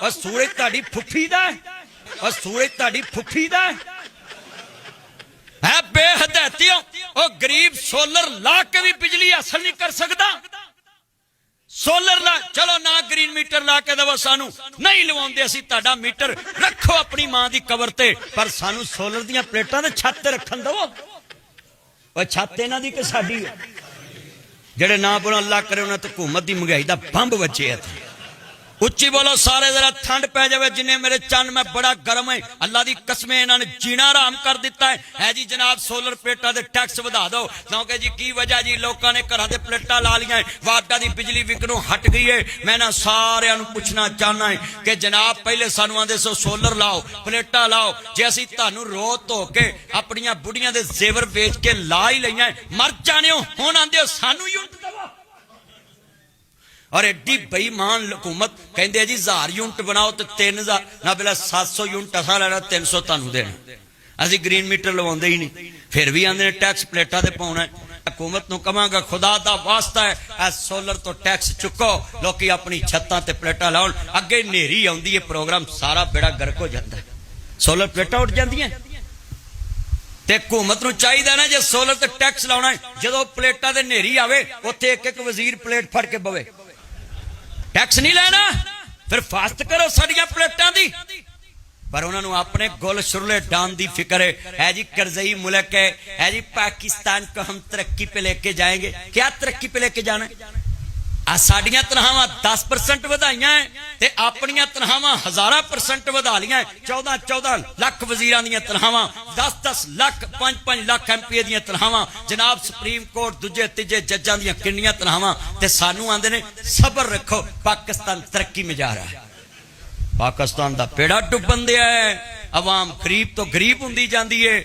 और सूरज ताड़ी फुफी दा और सूरज ताड़ी फुफी दा है बेहदतियों। और गरीब सोलर ला के भी बिजली हासिल नहीं कर सकता। सोलर ला चलो ना ग्रीन मीटर ला के दवो सानू नहीं लवाउंदे असीं तुहाडा मीटर रखो अपनी मां दी कबर ते पर सानू सोलर दीयां प्लेटां ते छत ते रखन दवो। और छत इन्हां दी कि साडी है? जेड़े ना बोलो अल्लाह करे उन्हां ते हुकूमत दी महंगाई दा बंब बचे इत्थे। उच्ची बोलो सारे जरा ठंड पै जावे जिन्ने मेरे चन मैं बड़ा गर्म है अल्लाह दी कसमें इन्होंने जीना आराम कर दिता है जी जनाब सोलर प्लेटा दे टैक्स वधा दो क्योंकि जी की वजह जी लोगों ने घर दे प्लेटा ला लिया है वाटा दी बिजली विकनों हट गई है। मैं ना सारे पूछना चाहना है कि जनाब पहले सानू आंदे सो सोलर लाओ प्लेटा लाओ जे असीं तुहानू रो धो के अपनियां बुढ़ियां दे जेवर बेच के ला ही लईआं मर जाने हो हुण आंदे हो सानू यूनिट दवो। और एडी बेईमान हुकूमत कहते जी 1000 यूनिट बनाओ तो 3000 ना पहले 700 यूनिट असा लेना 300 तुहानू देना। असीं ग्रीन मीटर लवाउंदे ही नहीं फिर भी आंदे टैक्स प्लेटा ते पाउणा है। हुकूमत नूं कहांगा खुदा दा वास्ता है सोलर तो टैक्स चुको लोग अपनी छत्तां ते प्लेटा लाउण अगे नेरी आउंदी है प्रोग्राम सारा बेड़ा गर्क हो जाता है। सोलर प्लेटा उठ जांदियां ते हुकूमत नूं चाहीदा ना जे सोलर ते टैक्स लाउणा है जदों प्लेटा ते नेरी आवे उत्थे एक एक वजीर प्लेट फड़ के बवे टैक्स नहीं लेना फिर फास्ट करो साड़ियां प्लेटां दी। पर उन्होंने अपने गुल शुरले डान दी फिक्र है जी करजई मुल्क है जी पाकिस्तान को हम तरक्की पे लेके जाएंगे। क्या तरक्की पे लेके जाना है? साड़ियां तनख्वाहां 10% वधाइयां ते अपनियां तनख्वाहां 1000% वधा लियां। 14-14 लाख वजीरां दीयां तनख्वाहां 10-10 लाख 5-5 लाख MP दीयां तनख्वाहां जनाब सुप्रीम कोर्ट दूजे तीजे जजां दीयां किन्नियां तनख्वाहां ते सानू आंदे ने सबर रखो पाकिस्तान तरक्की में जा रहा है। पाकिस्तान दा पेड़ा डुबन दिया है अवाम गरीब तो गरीब हुंदी जांदी है